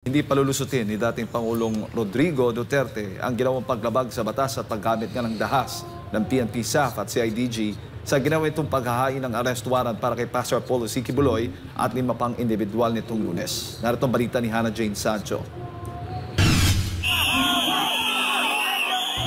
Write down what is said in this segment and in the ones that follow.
Hindi palulusutin ni dating Pangulong Rodrigo Duterte ang ginawang paglabag sa batas at paggamit nga ng dahas ng PNP, SAF at CIDG sa ginawa itong paghahain ng arrest warrant para kay Pastor Apollo C. Quiboloy at 5 pang individual nitong Lunes. Narito ang balita ni Hannah Jane Sancho.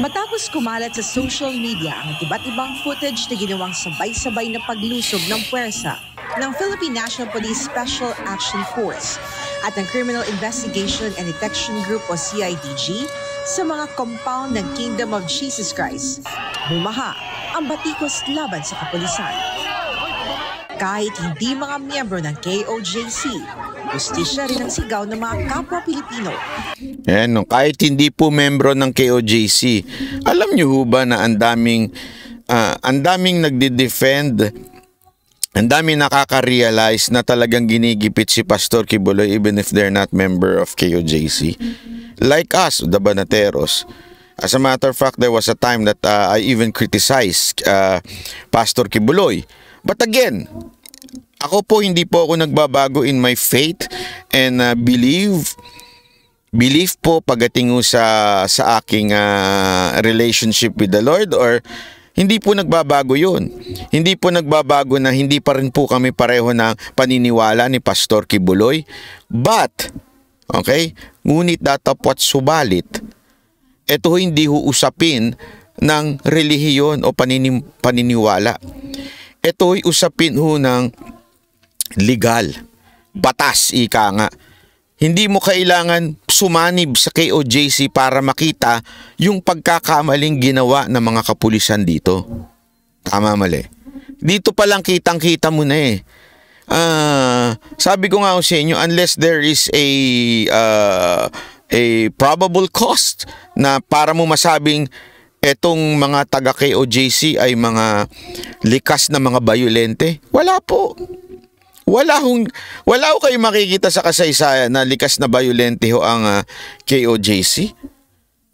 Matapos kumalat sa social media ang iba't ibang footage na ginawang sabay-sabay na paglusob ng puwersa ng Philippine National Police Special Action Force at ng Criminal Investigation and Detection Group o CIDG sa mga compound ng Kingdom of Jesus Christ, bumaha ang batikos laban sa kapulisan. Kahit hindi mga miyembro ng KOJC, justisya rin ang sigaw ng mga kapwa Pilipino. Kahit hindi po membro ng KOJC, alam niyo ho ba na ang daming nagde-defend, ang daming nakaka-realize na talagang ginigipit si Pastor Quiboloy even if they're not member of KOJC. Like us, the Banateros. As a matter of fact, there was a time that I even criticized Pastor Quiboloy. But again, ako po hindi po ako nagbabago in my faith and belief po pagdating sa aking relationship with the Lord, or hindi po nagbabago yun. Hindi po nagbabago na hindi pa rin po kami pareho ng paniniwala ni Pastor Quiboloy. But, okay, ngunit datapwat subalit, ito hindi ho usapin ng relihiyon o paniniwala. Ito'y usapin ho ng legal, batas, ika nga. Hindi mo kailangan sumanib sa KOJC para makita yung pagkakamaling ginawa ng mga kapulisan dito. Tama, mali. Dito pa lang kitang-kita mo na eh. Sabi ko nga sa inyo, unless there is a probable cause na para mo masabing etong mga taga KOJC ay mga likas na mga bayolente, wala po. Wala ho kayo makikita sa kasaysayan na likas na bayolente ho ang KOJC.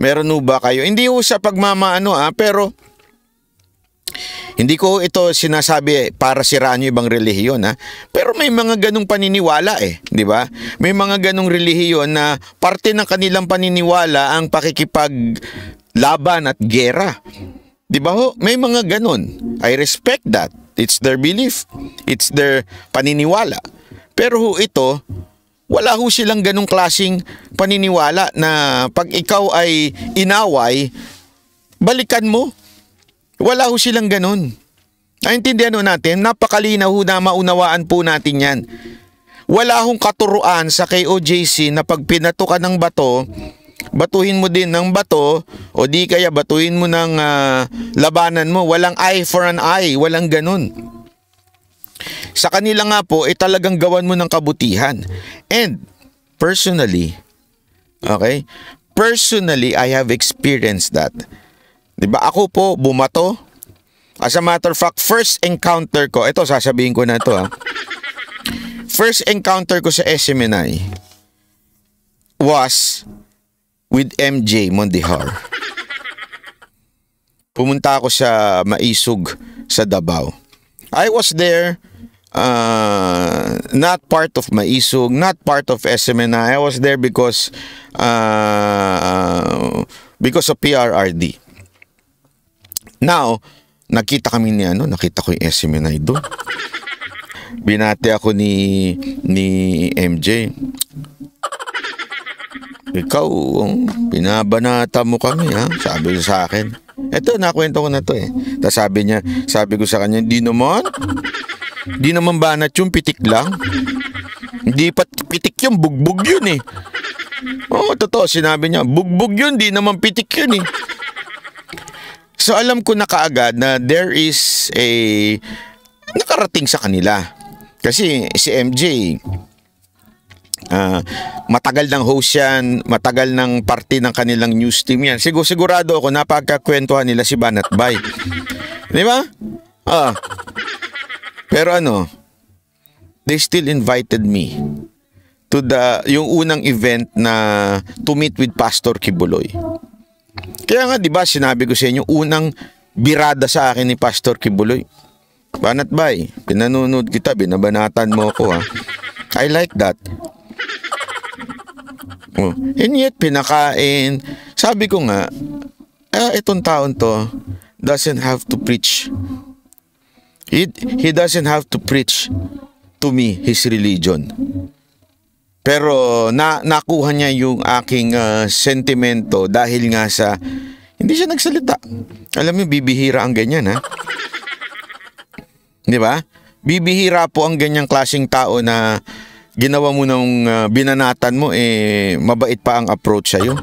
Meron ho ba kayo? Hindi ho sa pagmamaano pero hindi ko ito sinasabi para siraan yung ibang relihiyon pero may mga ganong paniniwala di ba? May mga ganong relihiyon na parte ng kanilang paniniwala ang pakikipaglaban at gera. Di ba ho? May mga ganon. I respect that. It's their belief. It's their paniniwala. Pero ho ito, wala ho silang ganong klaseng paniniwala na pag ikaw ay inaway, balikan mo. Wala ho silang ganon. Naintindihan ho natin, napakalinaw ho na maunawaan po natin yan. Wala hong katuruan sa KOJC na pag pinato ka ng bato, batuhin mo din ng bato o di kaya batuhin mo ng labanan mo. Walang eye for an eye. Walang ganun. Sa kanila nga po, talagang gawan mo ng kabutihan. And personally, okay? Personally, I have experienced that. Diba? Ako po, bumato. As a matter of fact, first encounter ko, ito sasabihin ko na ito First encounter ko sa SMNI was with MJ Mondihar. Pumunta ako sa Maisog sa Davao. I was there, not part of Maisog, not part of SMNI. I was there because of PRRD. Now, nakita kami nakita ko yung SMNI doon. Binati ako ni MJ. Ikaw, binabanata mo kami sabi niya sa akin. Ito, nakwento ko na to Tapos sabi ko sa kanya, di naman banat yung pitik lang. Hindi pa pitik yun, bugbog yun Oo, totoo, sinabi niya, bugbog yun, di naman pitik yun So alam ko na kaagad na there is nakarating sa kanila. Kasi si MJ, matagal ng host yan, matagal ng parte ng kanilang news team yan. Sigurado ako napagkakwentuhan nila si Banat Bay. Di ba? Pero they still invited me to yung unang event na to meet with Pastor Quiboloy. Kaya nga, di ba, sinabi ko sa inyo, unang birada sa akin ni Pastor Quiboloy. Banat Bay, pinanunod kita, binabanatan mo ako I like that. Oh. And yet, pinakain. Sabi ko nga, itong taon to doesn't have to preach. He doesn't have to preach to me his religion. Pero nakuha niya yung aking sentimento dahil nga sa hindi siya nagsalita. Alam mo, bibihira ang ganyan, ha? Di ba? Bibihira po ang ganyang klaseng tao na ginawa mo nung binanatan mo, mabait pa ang approach sa'yo.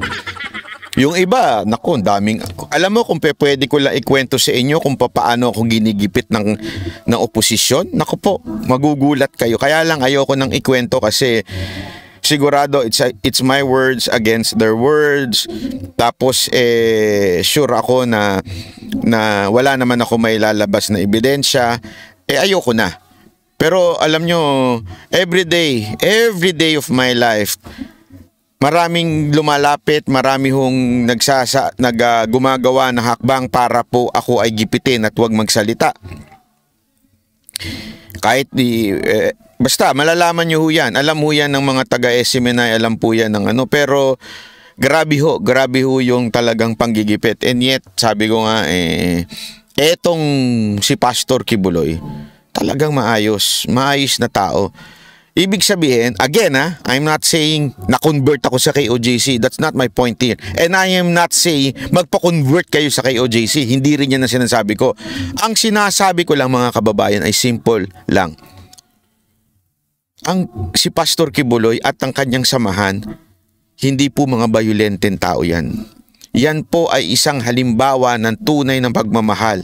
Yung iba, naku, daming... Alam mo kung pwede ko lang ikwento sa inyo kung paano ako ginigipit ng oposisyon? Naku po, magugulat kayo. Kaya lang ayoko nang ikwento kasi sigurado it's my words against their words. Tapos sure ako na wala naman ako may lalabas na ebidensya. Ayoko na. Pero alam nyo, every day of my life, maraming lumalapit, marami hong gumagawa ng hakbang para po ako ay gipitin at huwag magsalita. Kahit basta malalaman nyo ho yan. Alam ho yan ng mga taga-SMNI, alam po yan ng ano. Pero grabe ho yung talagang panggigipit. And yet, sabi ko nga, etong si Pastor Kibuloy, talagang maayos na tao. Ibig sabihin, again I'm not saying na-convert ako sa KOJC. That's not my point here. And I am not saying magpa-convert kayo sa KOJC. Hindi rin yan ang sinasabi ko. Ang sinasabi ko lang mga kababayan ay simple lang. Si Pastor Kibuloy at ang kanyang samahan, hindi po mga bayolenteng tao yan. Yan po ay isang halimbawa ng tunay ng pagmamahal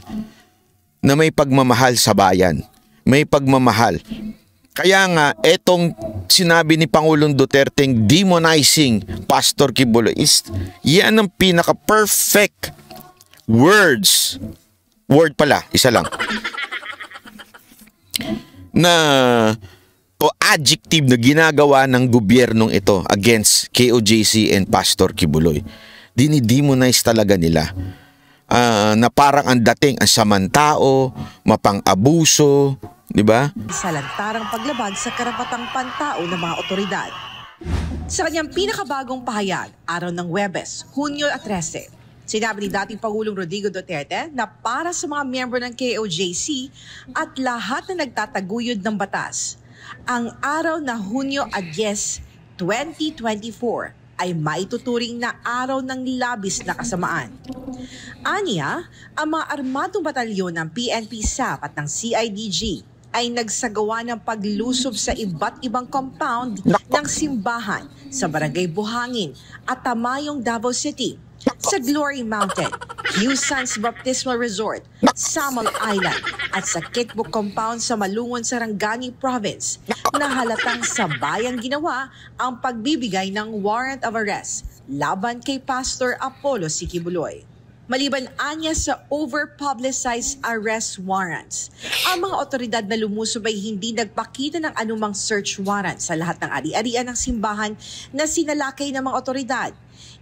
na may pagmamahal sa bayan. May pagmamahal. Kaya nga, etong sinabi ni Pangulong Duterte demonizing Pastor Kibuloy yan ang pinaka-perfect word pala, isa lang, o adjective na ginagawa ng gobyernong ito against KOJC and Pastor Kibuloy. Dinidemonize talaga nila. Na parang ang dating ang samantao, mapang-abuso, di ba? Sa lantarang paglabag sa karapatang pantao ng mga otoridad. Sa kanyang pinakabagong pahayag, araw ng Huwebes, Hunyo 13, sinabi ni dating Pangulong Rodrigo Duterte na para sa mga miyembro ng KOJC at lahat na nagtataguyod ng batas, ang araw na Hunyo 10, 2024 ay maituturing na araw ng labis na kasamaan. Aniya, ang mga armadong batalyon ng PNP-SAF at ng CIDG ay nagsagawa ng paglusob sa iba't ibang compound ng simbahan sa Barangay Buhangin at Tamayong, Davao City, sa Glory Mountain, Q-Sands Baptismal Resort, Samal Island at sa Kitbuk Compound sa Malungon, Sarangani Province na halatang sabayang ginawa ang pagbibigay ng warrant of arrest laban kay Pastor Apollo C. Kibuloy. Maliban anya sa over-publicized arrest warrants, ang mga otoridad na lumusob ay hindi nagpakita ng anumang search warrant sa lahat ng ari-arian ng simbahan na sinalakay ng mga otoridad.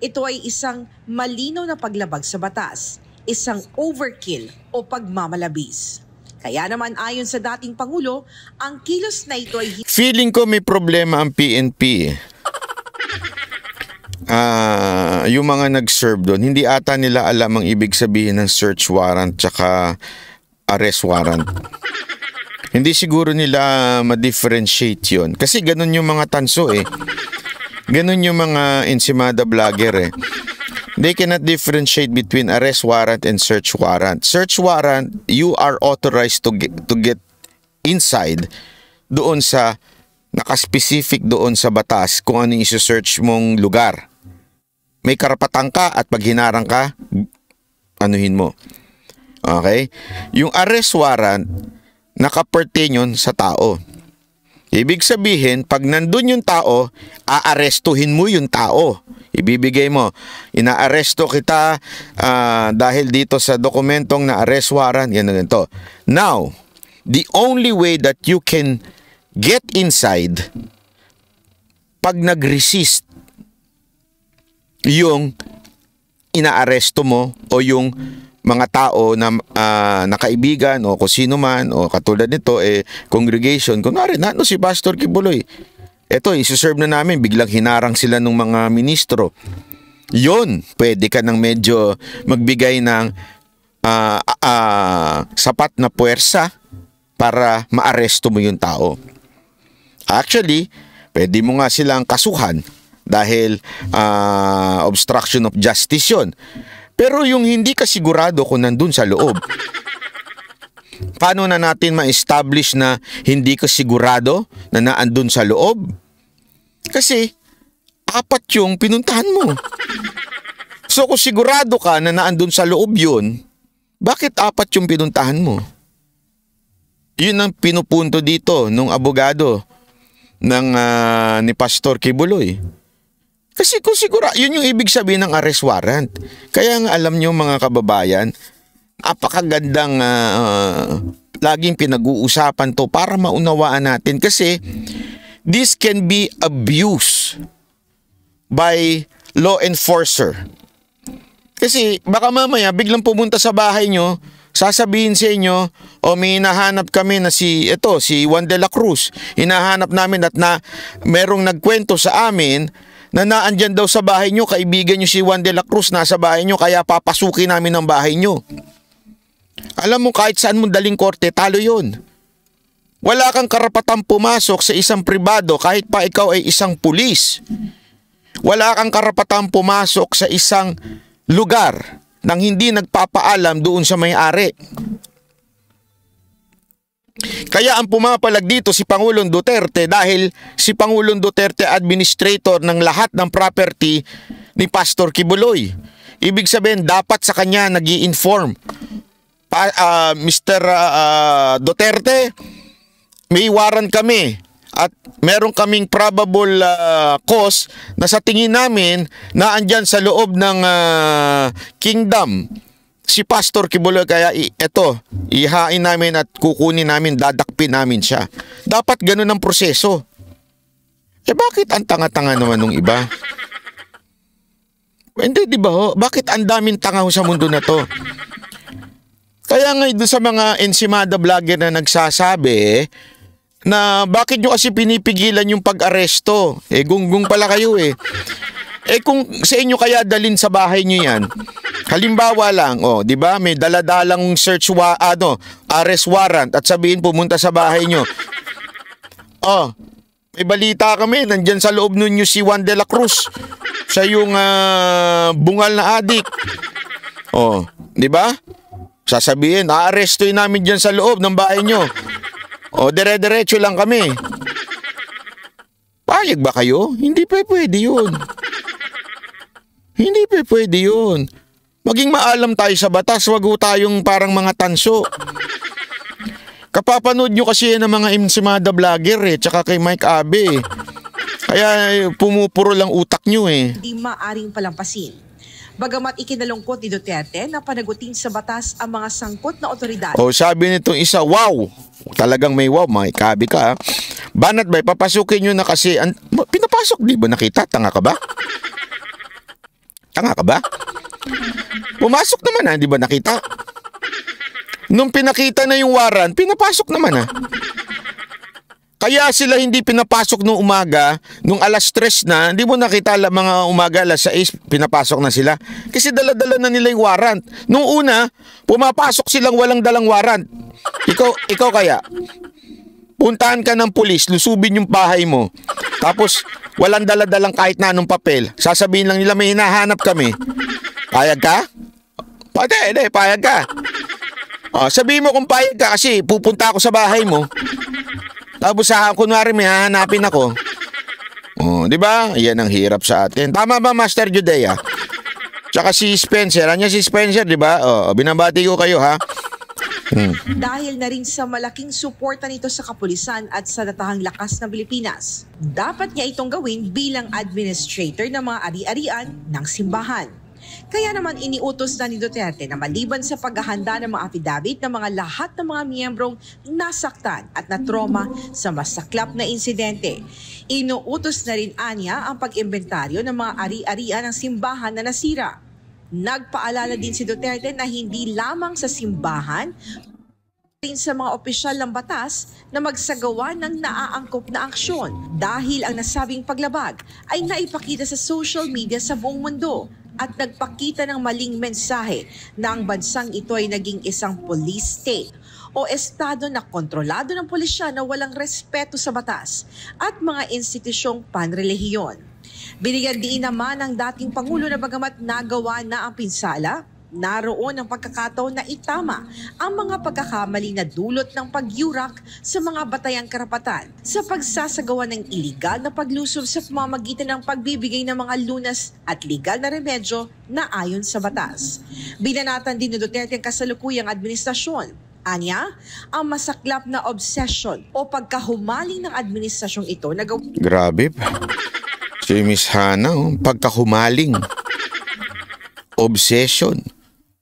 Ito ay isang malinaw na paglabag sa batas, isang overkill o pagmamalabis. Kaya naman ayon sa dating Pangulo, ang kilos na ito ay... Feeling ko may problema ang PNP. Yung mga nag-serve doon, hindi ata nila alam ang ibig sabihin ng search warrant tsaka arrest warrant. Hindi siguro nila ma-differentiate yun. Kasi ganun yung mga tanso Ganun yung mga ensimada vlogger They cannot differentiate between arrest warrant and search warrant. Search warrant, you are authorized to get inside doon sa nakaspecific doon sa batas kung ano yung search mong lugar. May karapatan ka at pag hinarang ka, anuhin mo. Okay? Yung arrest warrant, nakapertain yun sa tao. Ibig sabihin, pag nandun yung tao, aarestuhin mo yung tao. Ibibigay mo, inaaresto kita dahil dito sa dokumentong na arrest warrant, yan na ganito. Now, the only way that you can get inside, pag nag-resist yung inaaresto mo o yung mga tao na nakaibigan o kung sino man o katulad nito congregation, kunwari si Pastor Kibuloy, eto, isuserve na namin, biglang hinarang sila ng mga ministro. Yun, pwede ka nang medyo magbigay ng sapat na puwersa para maaresto mo yung tao. Actually, pwede mo nga silang kasuhan dahil obstruction of justice yun. Pero yung hindi ka sigurado kung nandun sa loob, paano na natin ma-establish na hindi ka sigurado na naandun sa loob? Kasi 4 yung pinuntahan mo. So kung sigurado ka na naandun sa loob yun, bakit 4 yung pinuntahan mo? Yun ang pinupunto dito nung abogado ni Pastor Kibuloy. Kasi kung yun yung ibig sabihin ng arrest warrant. Kaya nga alam nyo mga kababayan, apakagandang laging pinag-uusapan to para maunawaan natin. Kasi this can be abused by law enforcer. Kasi baka mamaya biglang pumunta sa bahay nyo, sasabihin sa inyo, may hinahanap kami na si Juan de la Cruz. Hinahanap namin at merong nagkwento sa amin na naandyan daw sa bahay nyo, kaibigan nyo si Juan de la Cruz, nasa bahay nyo, kaya papasukin namin ang bahay nyo. Alam mo, kahit saan mong daling korte, talo yun. Wala kang karapatang pumasok sa isang pribado kahit pa ikaw ay isang pulis. Wala kang karapatang pumasok sa isang lugar nang hindi nagpapaalam doon sa may-ari. Kaya ang pumapalag dito si Pangulong Duterte dahil si Pangulong Duterte administrator ng lahat ng property ni Pastor Kibuloy. Ibig sabihin, dapat sa kanya nag-i-inform. Mr. Duterte, may warrant kami. At meron kaming probable cause na sa tingin namin na andyan sa loob ng kingdom si Pastor Kibuloy, kaya ihain namin at kukunin namin, dadakpin namin siya. Dapat ganun ang proseso. Bakit ang tanga-tanga naman ng iba? Hindi, di ba ho? Bakit ang daming tanga ho sa mundo na to? Kaya nga doon sa mga ensimada vlogger na nagsasabi na bakit nyo kasi pinipigilan yung pag-aresto? Gunggong pala kayo kung sa inyo kaya dalin sa bahay nyo yan, halimbawa lang, di ba, may daladalang arrest warrant at sabihin pumunta sa bahay nyo. May balita kami, nandyan sa loob nun si Juan de la Cruz. Siya yung bungal na adik. Di ba? Sasabihin, aarestoy namin dyan sa loob ng bahay nyo. Dire-diretso lang kami. Payag ba kayo? Hindi pa pwede yun. Hindi pa pwede yun. Maging maalam tayo sa batas, wag ho tayong parang mga tanso. Kapapanood nyo kasi yan ng mga ensimada vlogger tsaka kay Mike Abe. Kaya pumupuro lang utak nyo Hindi maaring palampasin. Bagamat ikinalungkot ni Duterte na panagutin sa batas ang mga sangkot na otoridad. Sabi nitong isa, wow! Talagang may wow, Mike Abe ka. Banat ba, papasukin nyo na kasi, pinapasok, di ba nakita? Tanga ka ba? Tanga ka ba? Pumasok naman di ba nakita? Nung pinakita na yung warrant, pinapasok naman Kaya sila hindi pinapasok nung umaga, nung alas 3 na, hindi mo nakita mga umaga alas 6, pinapasok na sila. Kasi dala-dala na nila yung warrant. Nung una, pumapasok silang walang dalang warrant. Ikaw kaya, puntahan ka ng pulis, lusubin yung bahay mo. Tapos, walang dala-dalang kahit na anong papel. Sasabihin lang nila, may hinahanap kami. Payag ka? Payag ka. Sabihin mo kung payag ka kasi pupunta ako sa bahay mo. Tapos kunwari may hahanapin ako. Di ba? Yan ang hirap sa atin. Tama ba, Master Judea? Tsaka si Spencer. Si Spencer, di ba? Binabati ko kayo, ha? Dahil na rin sa malaking suporta nito sa kapulisan at sa datahang lakas ng Pilipinas, dapat niya itong gawin bilang administrator ng mga ari-arian ng simbahan. Kaya naman iniutos na ni Duterte na maliban sa paghahanda ng mga affidavit ng mga lahat ng mga miyembrong nasaktan at natroma sa masaklap na insidente, inuutos na rin anya ang pag-imbentaryo ng mga ari-arian ng simbahan na nasira. Nagpaalala din si Duterte na hindi lamang sa simbahan, rin sa mga opisyal ng batas na magsagawa ng naaangkop na aksyon dahil ang nasabing paglabag ay naipakita sa social media sa buong mundo at nagpakita ng maling mensahe na ang bansang ito ay naging isang police state o estado na kontrolado ng pulisya na walang respeto sa batas at mga institusyong panrelihiyon. Binigyan din naman ng dating Pangulo na bagamat nagawa na ang pinsala, naroon ang pagkakataon na itama ang mga pagkakamali na dulot ng pagyurak sa mga batayang karapatan sa pagsasagawa ng iligal na paglusob sa pamamagitan ng pagbibigay ng mga lunas at legal na remedyo na ayon sa batas. Binanatan din ni Duterte ang kasalukuyang administrasyon. Anya, ang masaklap na obsession o pagkahumaling ng administrasyong ito na Grabe. Si Miss Hana, pagkahumaling. Obsession.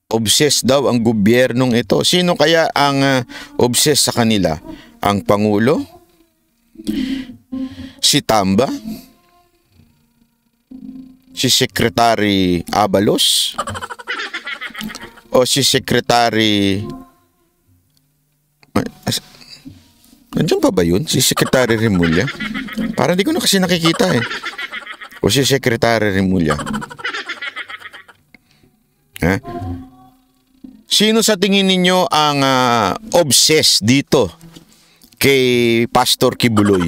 Obsessed daw ang gobyernong ito. Sino kaya ang obsessed sa kanila? Ang Pangulo? Si Tamba? Si Secretary Abalos? O si Secretary... Nandiyan pa ba yun? Si Secretary Remulla? Parang di ko na kasi nakikita eh. O si Secretary Remulla? Ha? Sino sa tingin ninyo ang obsessed dito kay Pastor Kibuloy?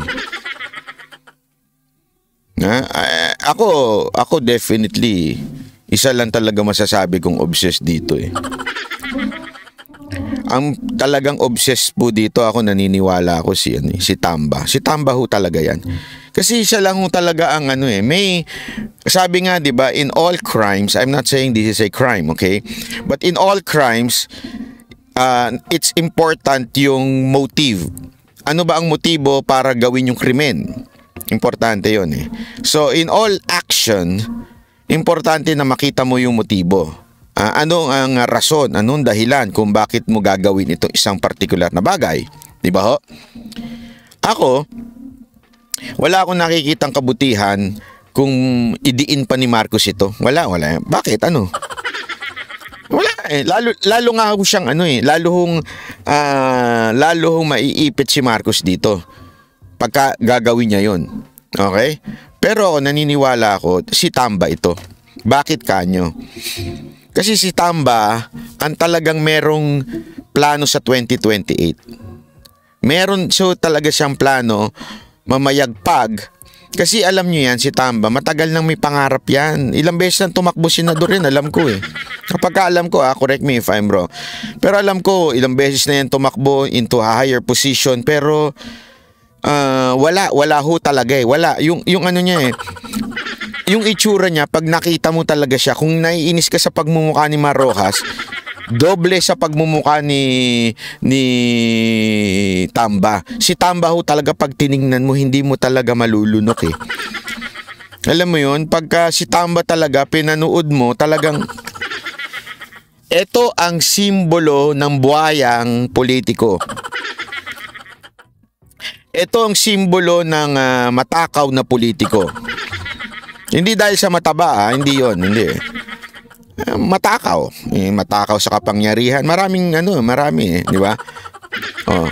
Ako definitely isa lang talaga masasabi kong obsessed dito eh. Ang talagang obsessed po dito, ako naniniwala ako si Tamba. Si Tamba ho talaga yan. Kasi siya lang ho talaga ang may sabi nga 'di ba, in all crimes, I'm not saying this is a crime, okay? But in all crimes, it's important yung motive. Ano ba ang motibo para gawin yung krimen? Importante 'yon eh. So in all action, importante na makita mo yung motibo. Ano ang rason, anong dahilan kung bakit mo gagawin ito isang particular na bagay, 'di ba ho? Ako, wala akong nakikitang kabutihan kung idiin pa ni Marcos ito. Wala. Bakit? Ano? Wala eh. Lalo nga ako siyang lalo hong maiipit si Marcos dito pagka gagawin niya yon. Okay? Pero ako naniniwala ako, si Tamba ito. Bakit kanyo? Kasi si Tamba ang talagang merong plano sa 2028. Meron talaga siyang plano mamayagpag. Kasi alam nyo yan, si Tamba, matagal nang may pangarap yan. Ilang beses nang tumakbo senador rin, alam ko eh. Kapag alam ko, correct me if I'm wrong. Pero alam ko, ilang beses na yan tumakbo into a higher position. Pero wala ho talaga eh. Wala, yung ano niya eh. Yung itsura niya, pag nakita mo talaga siya, kung naiinis ka sa pagmumukha ni Mar Rojas, doble sa pagmumukha ni Tamba. Si Tamba ho talaga pag tiningnan mo, hindi mo talaga malulunok eh. Alam mo yun, pagka si Tamba talaga, pinanood mo, talagang ito ang simbolo ng buhayang politiko. Ito ang simbolo ng matakaw na politiko. Hindi dahil sa mataba, hindi yon, hindi. Matakaw. Matakaw sa kapangyarihan. Marami di ba? Oh.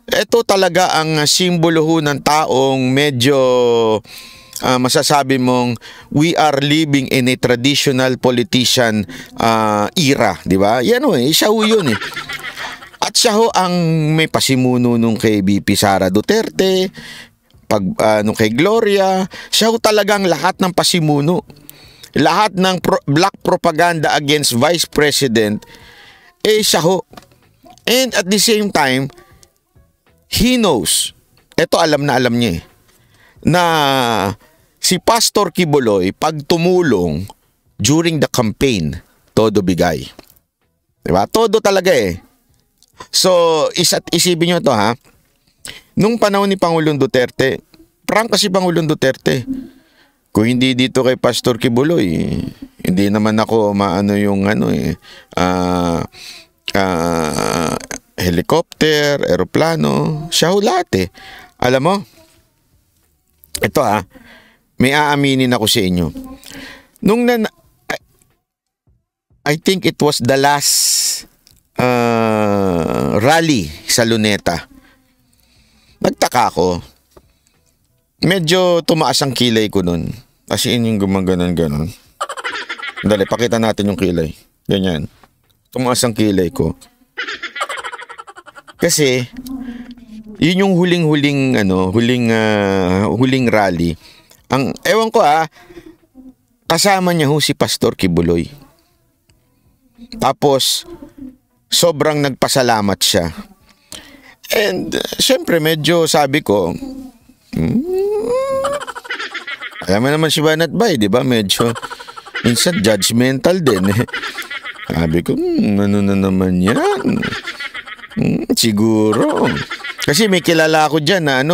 Ito talaga ang simbolo ho ng taong medyo masasabi mong we are living in a traditional politician era, di ba? Yan siya ho yun eh. At siya ho ang may pasimuno nung kay BP Sara Duterte, nung kay Gloria, siya ho talagang lahat ng pasimuno. Lahat ng black propaganda against Vice President, siya ho. And at the same time, he knows, eto alam niya na si Pastor Kibuloy, pag tumulong during the campaign, todo bigay. Diba? Todo talaga eh. So, isipin nyo to ha. Nung panahon ni Pangulong Duterte, prank kasi Pangulong Duterte. Kung hindi dito kay Pastor Kibuloy, hindi naman ako helicopter, eroplano, siya ho lahat eh. Alam mo, ito may aaminin ako sa inyo. Nung I think it was the last rally sa Luneta. Nagtaka ako. Medyo tumaas ang kilay ko nun. As in yung gumaganon-ganon. Dali, pakita natin yung kilay. Ganyan. Tumaas ang kilay ko. Kasi, yun yung huling rally. Ewan ko kasama niya si Pastor Kibuloy. Tapos, sobrang nagpasalamat siya. And, syempre, medyo sabi ko, alam mo naman si Banat Bay, di ba? Medyo, minsan, judgmental din. Sabi ko, ano na naman yan? Siguro. Kasi may kilala ako dyan na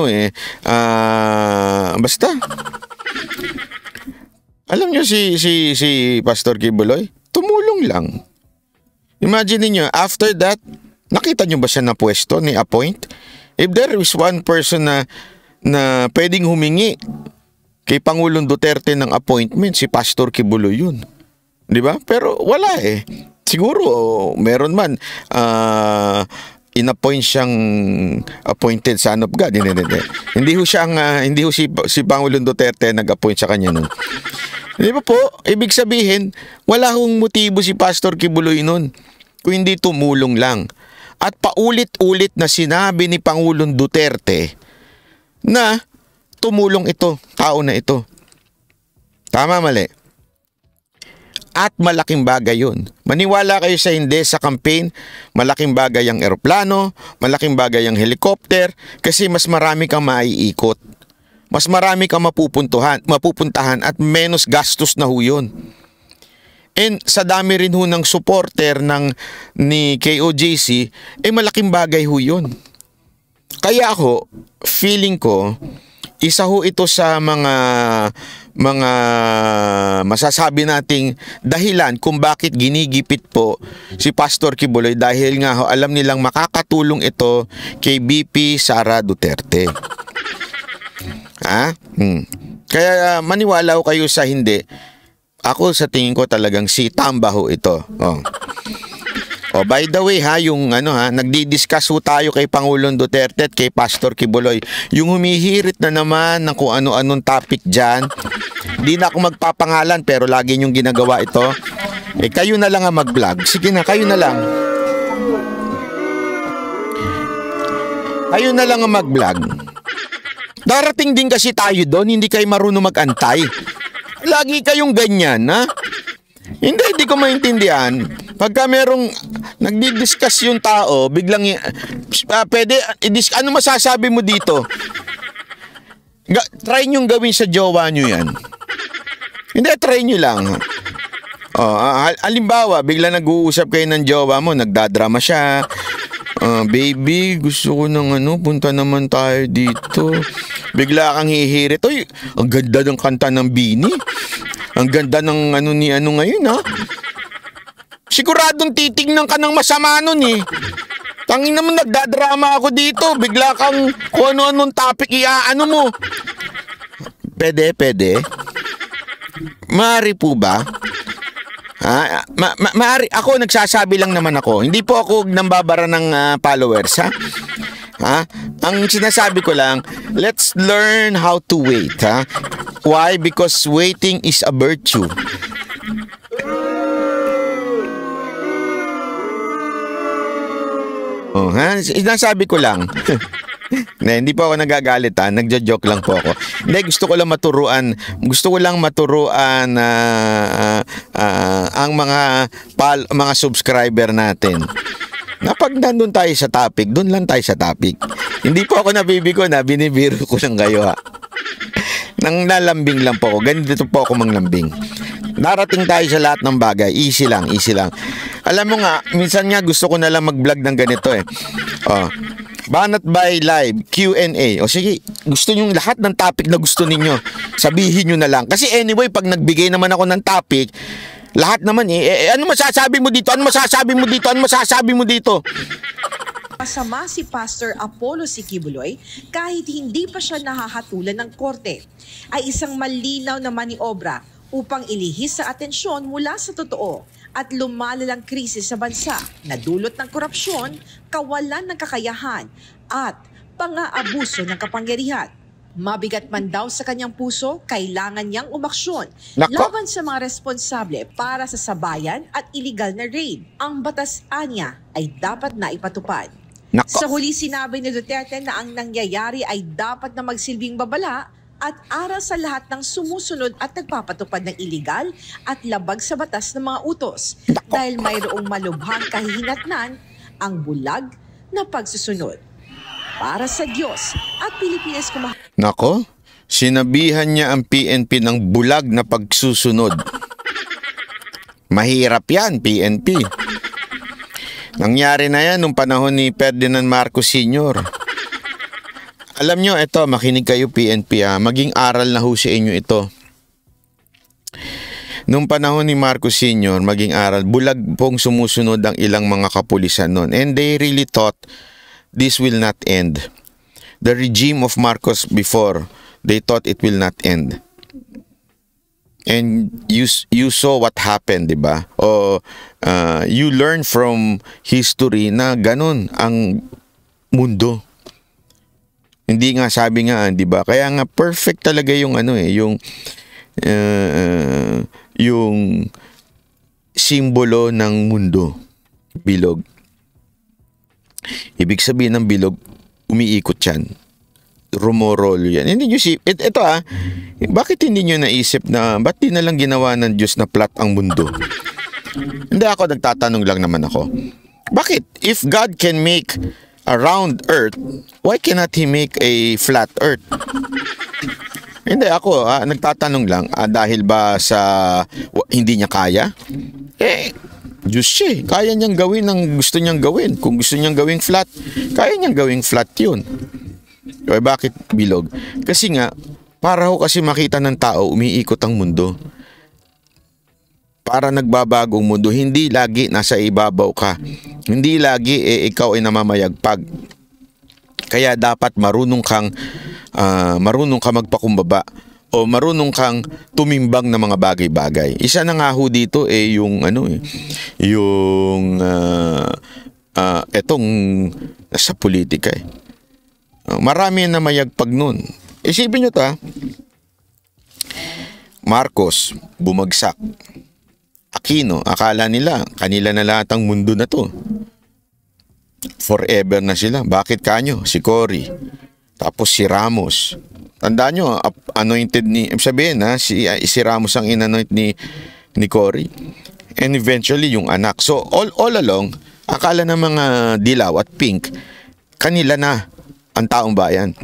basta. Alam nyo si Pastor Kibuloy? Tumulong lang. Imagine niyo, after that, nakita nyo ba siya na pwesto ni appoint? If there is one person na pwedeng humingi kay Pangulong Duterte ng appointment, si Pastor Kibuloy yun. Di ba? Pero wala eh. Siguro, meron man. In-appoint siyang appointed son of God. Hindi ho si Pangulong Duterte nag-appoint sa kanya nun. Di ba po? Ibig sabihin, wala hong motibo si Pastor Kibuloy nun kung hindi tumulong lang. At paulit-ulit na sinabi ni Pangulong Duterte na tumulong ito, tao na ito. Tama, mali? At malaking bagay yun. Maniwala kayo sa hindi, sa campaign, malaking bagay ang eroplano, malaking bagay ang helicopter, kasi mas marami kang maiikot. Mas marami kang mapupuntahan at menos gastos na ho yun. And sa dami rin ho ng supporter ni KOJC, malaking bagay ho yun. Kaya ako, feeling ko, isa ho ito sa mga masasabi nating dahilan kung bakit ginigipit po si Pastor Kibuloy, dahil nga ho, alam nilang makakatulong ito kay BP Sara Duterte. Kaya maniwala ho kayo sa hindi. Ako sa tingin ko talagang si Tamba ho ito. By the way yung nagdi-discuss ho tayo kay Pangulong Duterte at kay Pastor Kibuloy. Yung humihirit na naman ng kung ano-anong topic dyan. Di na ako magpapangalan pero lagi niyong ginagawa ito. Kayo na lang ang mag-vlog. Sige na, kayo na lang. Kayo na lang ang mag-vlog. Darating din kasi tayo doon, hindi kayo marunong mag-antay. Lagi kayong ganyan, ha? Hindi ko maintindihan. Pagka merong nagdi-discuss yung tao, biglang pwede, ano masasabi mo dito? Try nyo gawin sa jowa nyo yan. Hindi, try nyo lang. Halimbawa, bigla nag-uusap kayo ng jowa mo, nagdadrama siya. Baby, gusto ko ng punta naman tayo dito. Bigla kang hihirit. Oy, ang ganda ng kanta ng Bini. Ang ganda ng ngayon, ha? Siguradong titignan ka ng masama nun, eh. Tangin naman, nagdadrama ako dito. Bigla kang kung ano-anong topic mo. Pwede. Maaari po ba? Maaari. Ako, nagsasabi lang naman ako. Hindi po ako nambabara ng followers, ha? Ang sinasabi ko lang, let's learn how to wait, ha? Why? Because waiting is a virtue. Sinasabi ko lang. Hindi po ako nagagalit, ha? Nagjo-joke lang po ako. Hindi, gusto ko lang maturuan ang mga subscriber natin. Pag nandun tayo sa topic, dun lang tayo sa topic. Hindi po ako nabibigo na, binibiro ko lang kayo, ha. Nang lalambing lang po ako. Ganito po ako manglambing. Darating tayo sa lahat ng bagay. Easy lang. Alam mo nga, minsan nga gusto ko na lang mag-vlog ng ganito, eh. Banat Bay Live, Q&A. Sige, gusto nyo lahat ng topic na gusto ninyo, sabihin nyo na lang. Kasi anyway, pag nagbigay naman ako ng topic, lahat naman ano masasabi mo dito? Masama si Pastor Apollo Kibuloy kahit hindi pa siya nahahatulan ng korte, ay isang malinaw na maniobra upang ilihis sa atensyon mula sa totoo at lumalalang krisis sa bansa na dulot ng korupsyon, kawalan ng kakayahan at pang-aabuso ng kapangyarihan. Mabigat man daw sa kanyang puso, kailangan niyang umaksyon laban sa mga responsable para sa sabayan at iligal na raid. Ang batas niya ay dapat na ipatupad. Sa huli sinabi ni Duterte na ang nangyayari ay dapat na magsilbing babala at aral sa lahat ng sumusunod at nagpapatupad ng iligal at labag sa batas ng mga utos dahil mayroong malubhang kahihinatnan ang bulag na pagsusunod. Para sa Diyos at Pilipinas Nako, sinabihan niya ang PNP ng bulag na pagsusunod. Mahirap yan, PNP. Nangyari na yan nung panahon ni Ferdinand Marcos Sr. Alam nyo, ito, makinig kayo PNP maging aral na ho sa inyo ito. Nung panahon ni Marcos Sr., maging aral, bulag pong sumusunod ang ilang mga kapulisan noon. And they really thought this will not end. The regime of Marcos before, they thought it will not end. And you saw what happened, di ba? You learn from history na ganun ang mundo. Hindi nga, sabi nga, di ba? Kaya nga perfect talaga yung yung simbolo ng mundo, bilog. Ibig sabihin ng bilog, umiikot yan. Rumorolo yan. Hindi nyo ito bakit hindi nyo naisip na, ba't di na lang ginawa ng Diyos na flat ang mundo? Hindi, ako nagtatanong lang naman ako. Bakit? If God can make a round earth, why cannot He make a flat earth? Hindi, ako nagtatanong lang, dahil ba sa hindi niya kaya? Diyos siya, kaya niyang gawin ang gusto niyang gawin. Kung gusto niyang gawing flat, kaya niyang gawing flat yun. Okay, bakit bilog? Kasi nga, para ho kasi makita ng tao, umiikot ang mundo. Para nagbabagong mundo, hindi lagi nasa ibabaw ka. Hindi lagi ikaw ay namamayagpag. Kaya dapat marunong kang magpakumbaba o marunong kang tumimbang ng mga bagay-bagay. Isa na nga ho dito etong sa politika marami na mayagpag nun. Isipin nyo Marcos, bumagsak. Aquino, akala nila, kanila na lahat ang mundo na to. Forever na sila. Bakit kanyo? Si Cory. Tapos si Ramos. Tandaan nyo, anointed si Ramos ang inanoint ni Cory. And eventually, yung anak. So, all along, akala ng mga dilaw at pink, kanila na ang taong bayan.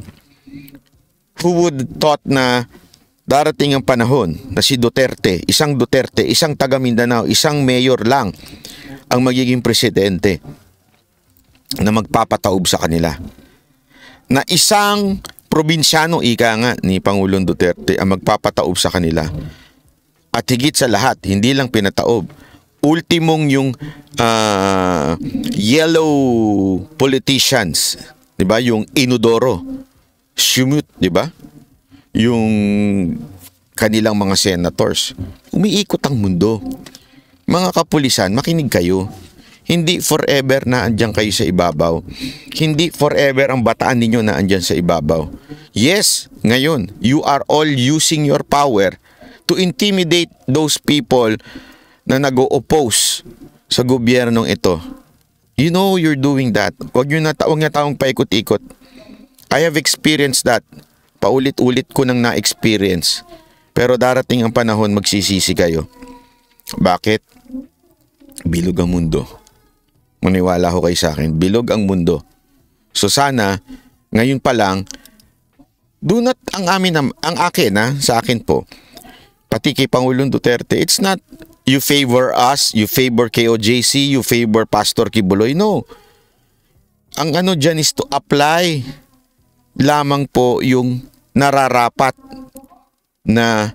Who would thought na darating ang panahon na si Duterte, isang taga Mindanao, isang mayor lang ang magiging presidente na magpapataob sa kanila. Na isang probinsyano, ika nga ni Pangulong Duterte, ang magpapataob sa kanila. At higit sa lahat, hindi lang pinataob. Ultimong yung yellow politicians, di ba? Yung inodoro, Shumut, di ba? Yung kanilang mga senators. Umiikot ang mundo. Mga kapulisan, makinig kayo. Hindi forever na andyan kayo sa ibabaw. Hindi forever ang bataan ninyo na andyan sa ibabaw. Yes, ngayon, you are all using your power to intimidate those people na nag-o-oppose sa gobyernong ito. You know you're doing that. Huwag nyo tawang paikot-ikot. I have experienced that. Paulit-ulit ko nang na-experience. Pero darating ang panahon, magsisisi kayo. Bakit? Bilog ang mundo. Maniwala ho kayo sa akin, bilog ang mundo. So sana, ngayon pa lang, ang akin sa akin po, pati kay Pangulong Duterte, it's not you favor us, you favor KOJC, you favor Pastor Kibuloy. No. Ang dyan is to apply lamang po yung nararapat na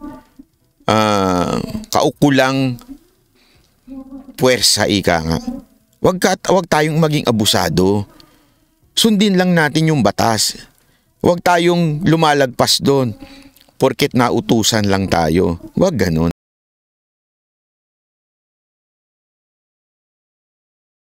kaukulang puwersa, ika nga. Huwag tayong maging abusado. Sundin lang natin yung batas. Huwag tayong lumalagpas doon porket nautusan lang tayo. Huwag ganon.